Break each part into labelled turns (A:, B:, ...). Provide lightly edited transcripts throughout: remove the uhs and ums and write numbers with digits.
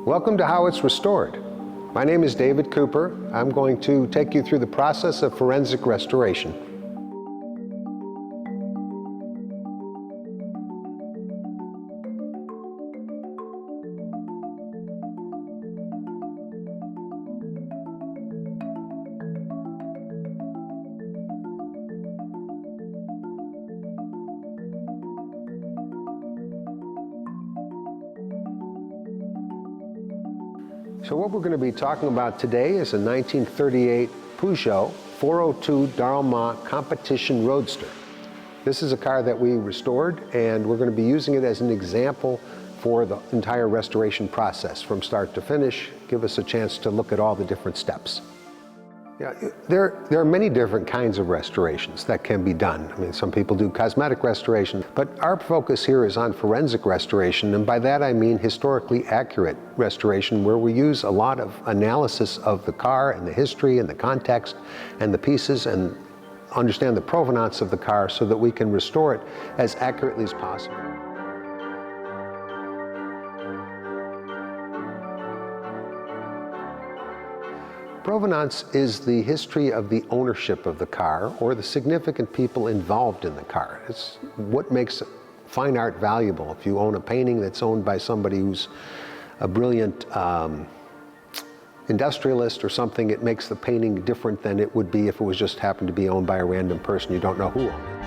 A: Welcome to How It's Restored. My name is David Cooper. I'm going to take you through the process of forensic restoration. So what we're going to be talking about today is a 1938 Peugeot 402 darl'mat competition roadster. This is a car that we restored, and we're going to be using it as an example for the entire restoration process from start to finish. Give us a chance to look at all the different steps. Yeah, there are many different kinds of restorations that can be done. I mean, some people do cosmetic restoration, but our focus here is on forensic restoration, and by that I mean historically accurate restoration, where we use a lot of analysis of the car and the history and the context and the pieces and understand the provenance of the car so that we can restore it as accurately as possible. Provenance is the history of the ownership of the car or the significant people involved in the car. It's what makes fine art valuable. If you own a painting that's owned by somebody who's a brilliant industrialist or something, it makes the painting different than it would be if it was just happened to be owned by a random person you don't know who owned it.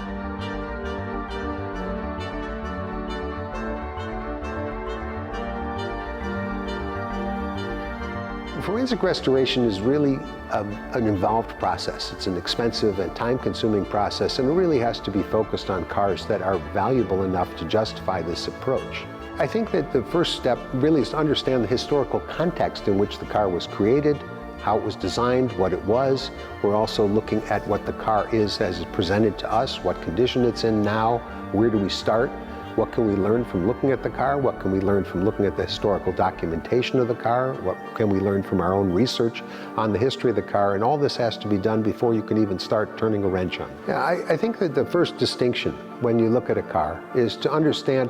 A: Forensic restoration is really an involved process. It's an expensive and time-consuming process, and it really has to be focused on cars that are valuable enough to justify this approach. I think that the first step really is to understand the historical context in which the car was created, how it was designed, what it was. We're also looking at what the car is as it's presented to us, what condition it's in now, where do we start. What can we learn from looking at the car? What can we learn from looking at the historical documentation of the car? What can we learn from our own research on the history of the car? And all this has to be done before you can even start turning a wrench on. Yeah, I think that the first distinction when you look at a car is to understand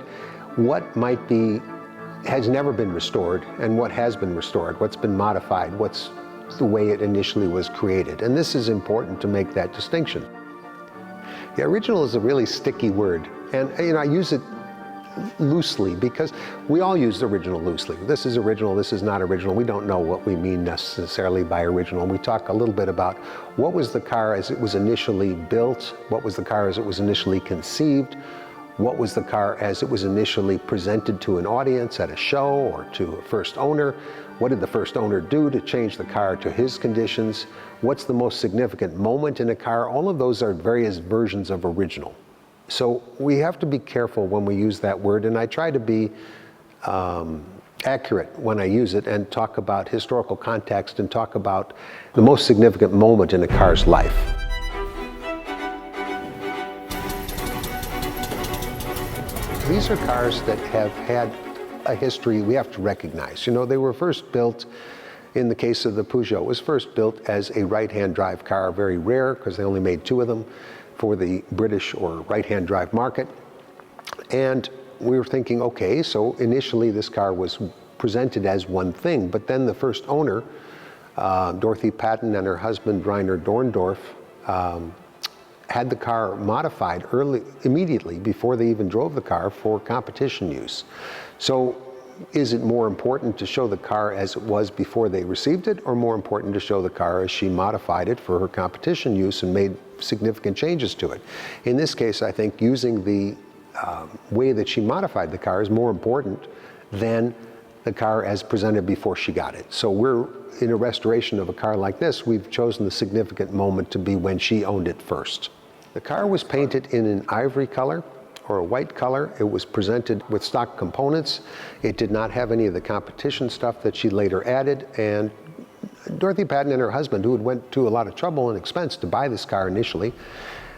A: what has never been restored and what has been restored, what's been modified, what's the way it initially was created. And this is important to make that distinction. The original is a really sticky word, and I use it loosely because we all use original loosely. This is original, this is not original. We don't know what we mean necessarily by original. We talk a little bit about what was the car as it was initially built, what was the car as it was initially conceived, what was the car as it was initially presented to an audience at a show or to a first owner. What did the first owner do to change the car to his conditions? What's the most significant moment in a car? All of those are various versions of original. So we have to be careful when we use that word, and I try to be accurate when I use it and talk about historical context and talk about the most significant moment in a car's life. These are cars that have had a history we have to recognize. You know, they were first built, in the case of the Peugeot, it was first built as a right-hand drive car, very rare because they only made two of them for the British or right-hand drive market. And we were thinking, okay, so initially this car was presented as one thing, but then the first owner, Dorothy Patten and her husband, Rainer Dorndorf, had the car modified immediately before they even drove the car for competition use. So is it more important to show the car as it was before they received it, or more important to show the car as she modified it for her competition use and made significant changes to it? In this case, I think using the way that she modified the car is more important than the car as presented before she got it. So we're in a restoration of a car like this, we've chosen the significant moment to be when she owned it first. The car was painted in an ivory color or a white color. It was presented with stock components. It did not have any of the competition stuff that she later added, and Dorothy Patten and her husband, who had went to a lot of trouble and expense to buy this car initially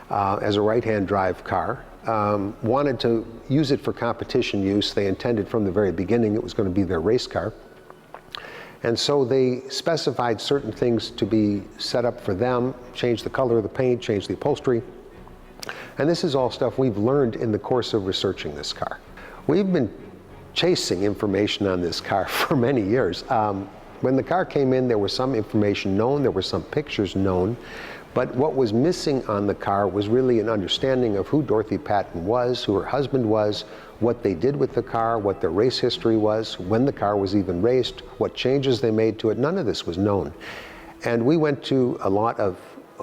A: as a right-hand drive car, wanted to use it for competition use. They intended from the very beginning it was going to be their race car. And so they specified certain things to be set up for them, changed the color of the paint, changed the upholstery. And this is all stuff we've learned in the course of researching this car. We've been chasing information on this car for many years. When the car came in, there was some information known, there were some pictures known, but what was missing on the car was really an understanding of who Dorothy Patten was, who her husband was, what they did with the car, what their race history was, when the car was even raced, what changes they made to it. None of this was known. And we went to a lot of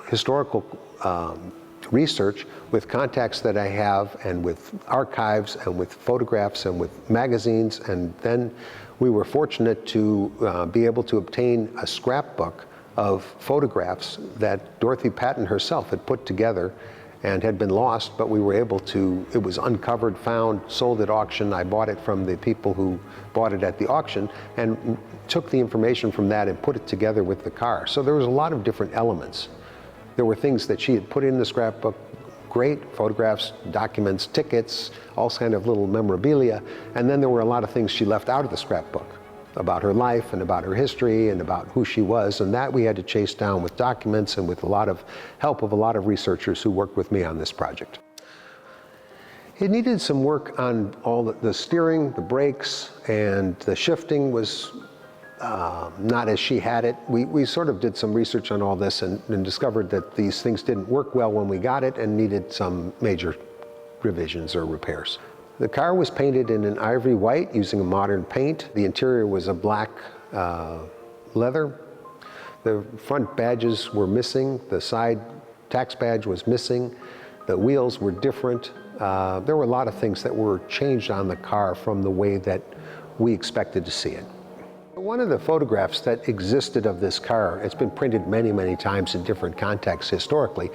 A: historical research with contacts that I have, and with archives, and with photographs, and with magazines, and then we were fortunate to be able to obtain a scrapbook of photographs that Dorothy Patten herself had put together and had been lost, but we were able to, it was uncovered, found, sold at auction. I bought it from the people who bought it at the auction and took the information from that and put it together with the car. So there was a lot of different elements. There were things that she had put in the scrapbook, great photographs, documents, tickets, all kind of little memorabilia, and then there were a lot of things she left out of the scrapbook about her life and about her history and about who she was, and that we had to chase down with documents and with a lot of help of a lot of researchers who worked with me on this project. It needed some work on all the steering, the brakes, and the shifting was not as she had it. We sort of did some research on all this and discovered that these things didn't work well when we got it and needed some major revisions or repairs. The car was painted in an ivory white using a modern paint. The interior was a black leather. The front badges were missing. The side tax badge was missing. The wheels were different. There were a lot of things that were changed on the car from the way that we expected to see it. One of the photographs that existed of this car, it's been printed many, many times in different contexts historically,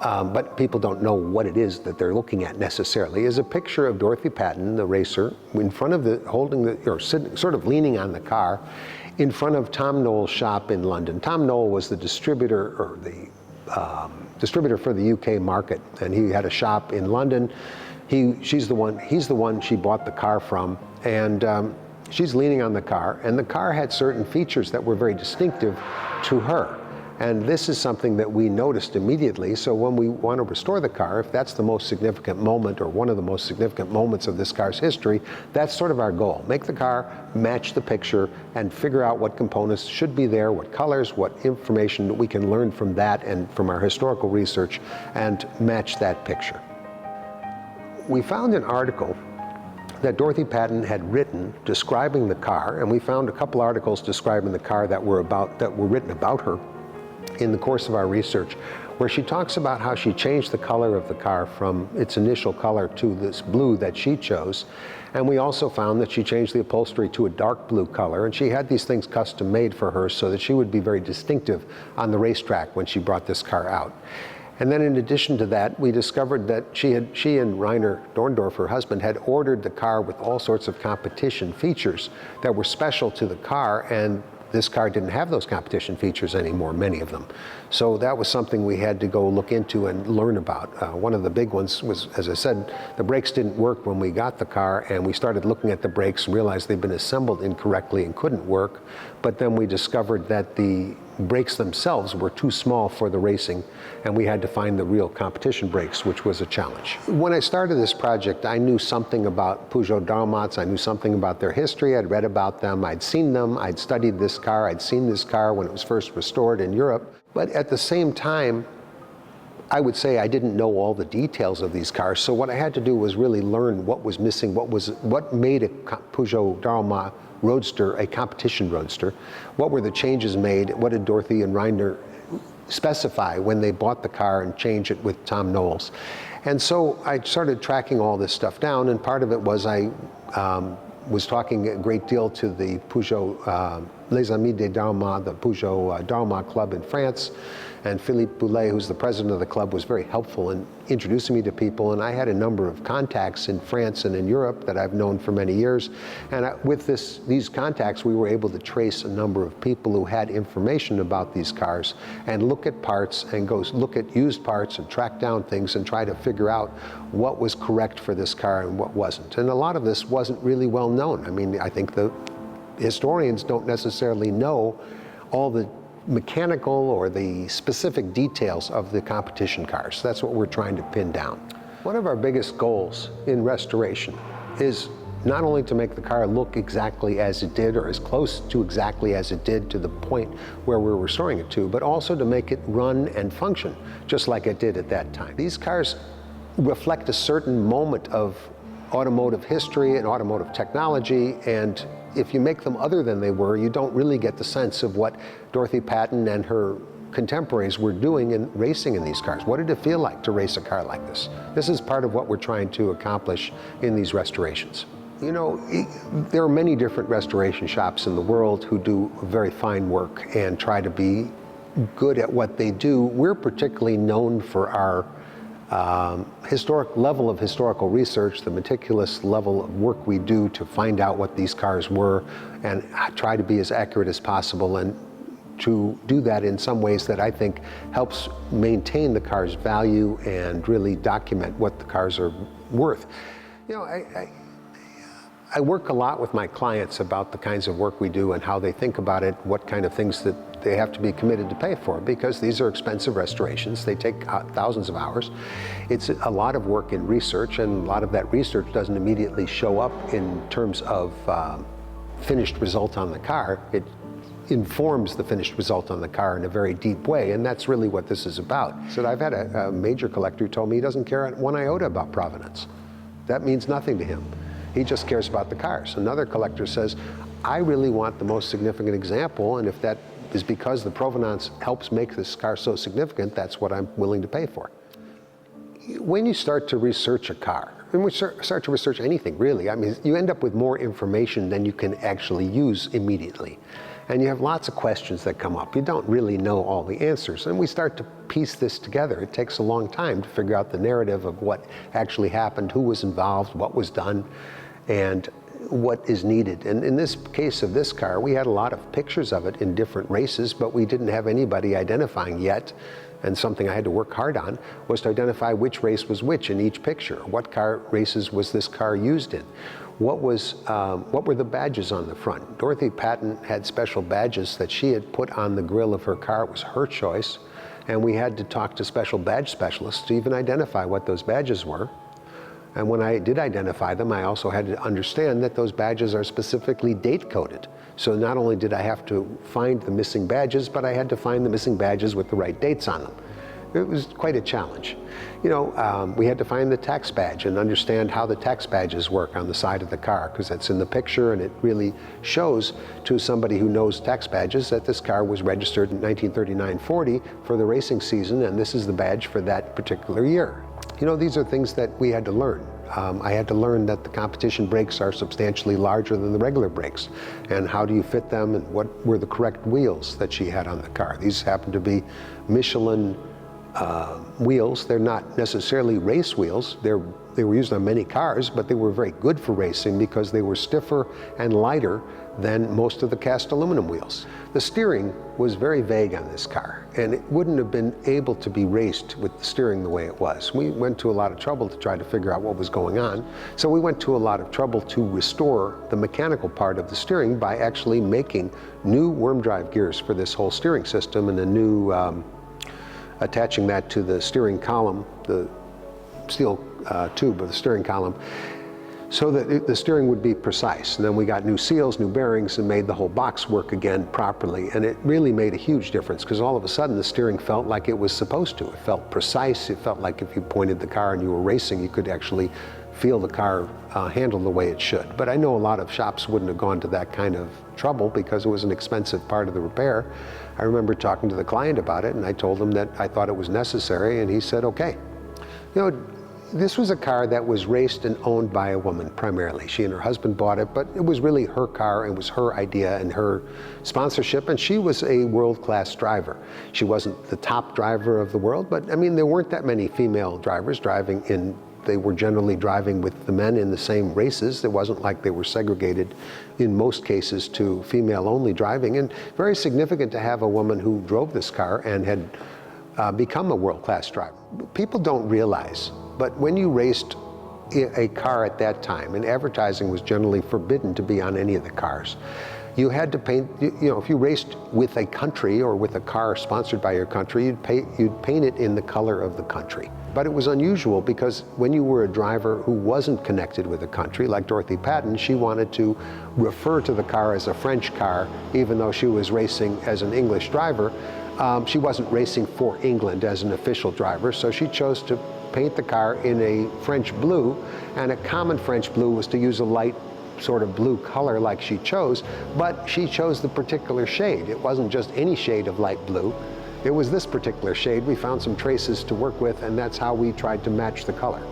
A: but people don't know what it is that they're looking at necessarily, is a picture of Dorothy Patten, the racer, in front of the, holding the, or sitting, sort of leaning on the car, in front of Tom Knowles' shop in London. Tom Knowles was the distributor, or the distributor for the UK market, and he had a shop in London. He's the one she bought the car from, and she's leaning on the car, and the car had certain features that were very distinctive to her. And this is something that we noticed immediately, so when we want to restore the car, if that's the most significant moment or one of the most significant moments of this car's history, that's sort of our goal. Make the car match the picture and figure out what components should be there, what colors, what information that we can learn from that and from our historical research and match that picture. We found an article that Dorothy Patten had written describing the car, and we found a couple articles describing the car that were written about her in the course of our research, where she talks about how she changed the color of the car from its initial color to this blue that she chose. And we also found that she changed the upholstery to a dark blue color, and she had these things custom made for her so that she would be very distinctive on the racetrack when she brought this car out. And then in addition to that, we discovered that she and Rainer Dorndorf, her husband, had ordered the car with all sorts of competition features that were special to the car, and this car didn't have those competition features anymore, many of them. So that was something we had to go look into and learn about. One of the big ones was, as I said, the brakes didn't work when we got the car, and we started looking at the brakes and realized they'd been assembled incorrectly and couldn't work. But then we discovered that the brakes themselves were too small for the racing, and we had to find the real competition brakes, which was a challenge. When I started this project, I knew something about Peugeot darl'mats. I knew something about their history. I'd read about them. I'd seen them. I'd studied this car. I'd seen this car when it was first restored in Europe. But at the same time, I would say I didn't know all the details of these cars. So what I had to do was really learn what was missing, what made a Peugeot darl'mat roadster a competition roadster. What were the changes made? What did Dorothy and Rainer specify when they bought the car and changed it with Tom Knowles? And so I started tracking all this stuff down, and part of it was I was talking a great deal to the Peugeot, Les Amis des Darl'mat, the Peugeot Darl'mat Club in France, and Philippe Boulet, who's the president of the club, was very helpful in introducing me to people, and I had a number of contacts in France and in Europe that I've known for many years, and with these contacts we were able to trace a number of people who had information about these cars and look at parts and go look at used parts and track down things and try to figure out what was correct for this car and what wasn't. And a lot of this wasn't really well known. I mean, I think the historians don't necessarily know all the mechanical or the specific details of the competition cars. That's what we're trying to pin down. One of our biggest goals in restoration is not only to make the car look exactly as it did or as close to exactly as it did to the point where we're restoring it to, but also to make it run and function just like it did at that time. These cars reflect a certain moment of automotive history and automotive technology, and if you make them other than they were, you don't really get the sense of what Dorothy Patten and her contemporaries were doing in racing in these cars. What did it feel like to race a car like this? This is part of what we're trying to accomplish in these restorations. You know, there are many different restoration shops in the world who do very fine work and try to be good at what they do. We're particularly known for our level of historical research, the meticulous level of work we do to find out what these cars were and try to be as accurate as possible, and to do that in some ways that I think helps maintain the car's value and really document what the cars are worth. You know, I work a lot with my clients about the kinds of work we do and how they think about it, what kind of things that they have to be committed to pay for, because these are expensive restorations. They take thousands of hours. It's a lot of work in research, and a lot of that research doesn't immediately show up in terms of finished result on the car. It informs the finished result on the car in a very deep way, and that's really what this is about. So I've had a major collector who told me he doesn't care one iota about provenance. That means nothing to him. He just cares about the cars. Another collector says, I really want the most significant example, and if that is because the provenance helps make this car so significant, that's what I'm willing to pay for. When you start to research a car, and we start to research anything really, I mean, you end up with more information than you can actually use immediately. And you have lots of questions that come up. You don't really know all the answers. And we start to piece this together. It takes a long time to figure out the narrative of what actually happened, who was involved, what was done, and what is needed. And in this case of this car, we had a lot of pictures of it in different races, but we didn't have anybody identifying yet. And something I had to work hard on was to identify which race was which in each picture. What car races was this car used in? What were the badges on the front? Dorothy Patten had special badges that she had put on the grille of her car. It was her choice. And we had to talk to special badge specialists to even identify what those badges were. And when I did identify them, I also had to understand that those badges are specifically date-coded. So not only did I have to find the missing badges, but I had to find the missing badges with the right dates on them. It was quite a challenge. You know, we had to find the tax badge and understand how the tax badges work on the side of the car, because that's in the picture, and it really shows to somebody who knows tax badges that this car was registered in 1939-40 for the racing season, and this is the badge for that particular year. You know, these are things that we had to learn. I had to learn that the competition brakes are substantially larger than the regular brakes, and how do you fit them, and what were the correct wheels that she had on the car. These happen to be Michelin wheels. They're not necessarily race wheels. They were used on many cars, but they were very good for racing because they were stiffer and lighter than most of the cast aluminum wheels. The steering was very vague on this car, and it wouldn't have been able to be raced with the steering the way it was. We went to a lot of trouble to try to figure out what was going on. So we went to a lot of trouble to restore the mechanical part of the steering by actually making new worm drive gears for this whole steering system, and a new attaching that to the steering column, the steel tube of the steering column, so that the steering would be precise. And then we got new seals, new bearings, and made the whole box work again properly. And it really made a huge difference, because all of a sudden the steering felt like it was supposed to. It felt precise. It felt like if you pointed the car and you were racing, you could actually feel the car handle the way it should. But I know a lot of shops wouldn't have gone to that kind of trouble because it was an expensive part of the repair. I remember talking to the client about it, and I told him that I thought it was necessary, and he said, okay. You know, this was a car that was raced and owned by a woman primarily. She and her husband bought it, but it was really her car, and it was her idea and her sponsorship, and she was a world-class driver. She wasn't the top driver of the world, but I mean, there weren't that many female drivers driving in. They were generally driving with the men in the same races. It wasn't like they were segregated in most cases to female-only driving, and very significant to have a woman who drove this car and had become a world-class driver. People don't realize, but when you raced a car at that time, and advertising was generally forbidden to be on any of the cars, you had to paint, you know, if you raced with a country or with a car sponsored by your country, you'd paint it in the color of the country. But it was unusual because when you were a driver who wasn't connected with the country, like Dorothy Patten, she wanted to refer to the car as a French car, even though she was racing as an English driver. She wasn't racing for England as an official driver, so she chose to paint the car in a French blue, and a common French blue was to use a light sort of blue color like she chose, but she chose the particular shade. It wasn't just any shade of light blue. It was this particular shade. We found some traces to work with, and that's how we tried to match the color.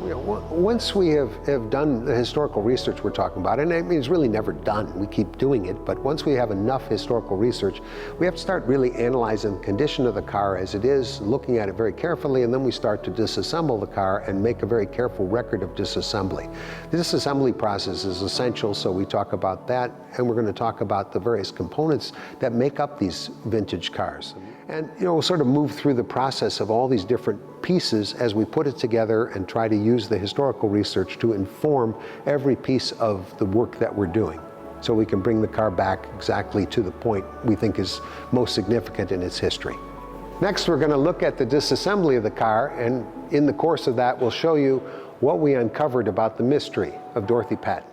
A: You know, once we have done the historical research we're talking about, and I mean, it's really never done, we keep doing it, but once we have enough historical research, we have to start really analyzing the condition of the car as it is, looking at it very carefully, and then we start to disassemble the car and make a very careful record of disassembly. The disassembly process is essential, so we talk about that, and we're going to talk about the various components that make up these vintage cars. And you know, we'll sort of move through the process of all these different pieces as we put it together and try to use the historical research to inform every piece of the work that we're doing, so we can bring the car back exactly to the point we think is most significant in its history. Next, we're going to look at the disassembly of the car, and in the course of that, we'll show you what we uncovered about the mystery of Dorothy Patten.